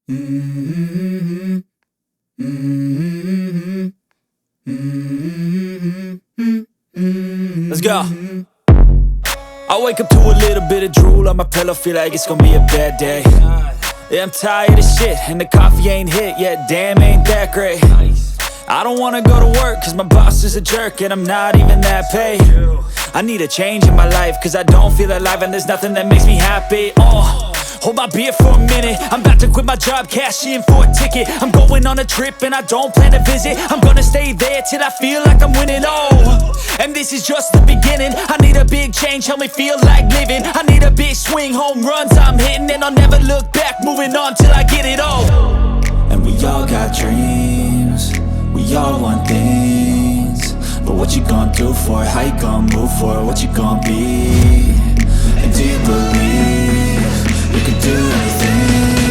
Mm-hmm. Mm-hmm. Mm-hmm. Let's go. I wake up to a little bit of drool on my pillow, feel like it's gonna be a bad day. Yeah, I'm tired of shit, and the coffee ain't hit yet, damn, ain't that great. I don't wanna go to work, cause my boss is a jerk, and I'm not even that paid. I need a change in my life, cause I don't feel alive, and there's nothing that makes me happy. Hold my beer for a minute, I'm about to quit my job, cash in for a ticket. I'm going on a trip and I don't plan to visit. I'm gonna stay there till I feel like I'm winning, and this is just the beginning. I need a big change, help me feel like living. I need a big swing, home runs I'm hitting, and I'll never look back, moving on till I get it all. And we all got dreams, we all want things, but what you gonna do for it? How you gonna move for it? What you gonna be? And do you believe you can do anything?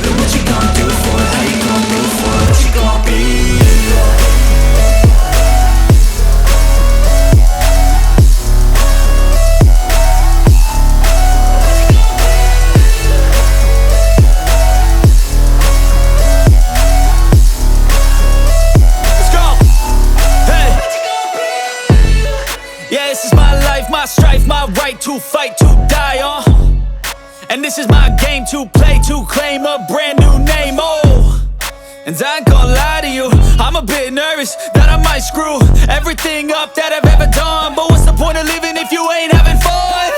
But what you gonna do for it? How you gonna move for it? What you gonna be? Yeah, this is my life, my strife, my right to fight, to die on. And this is my game to play, to claim a brand new name, And I ain't gonna lie to you, I'm a bit nervous that I might screw everything up that I've ever done. But what's the point of living if you ain't having fun?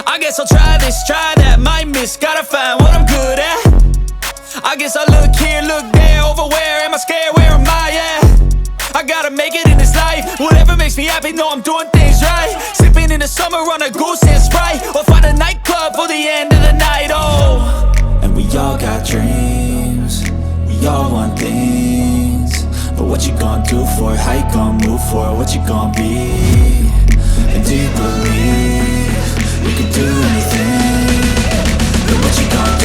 I guess I'll try this, try that, might miss, gotta find what I'm good at. I guess I look here, look there, over where am I scared, where am I at? I gotta make it in this life, whatever makes me happy, know I'm doing things right. Sipping in the summer on a goose and Sprite, or find a nightclub for the end of the night, And we all got dreams, we all want things, but what you gonna do for it? How you gonna move for it? What you gonna be? And do you believe you can do anything? But what you gonna do?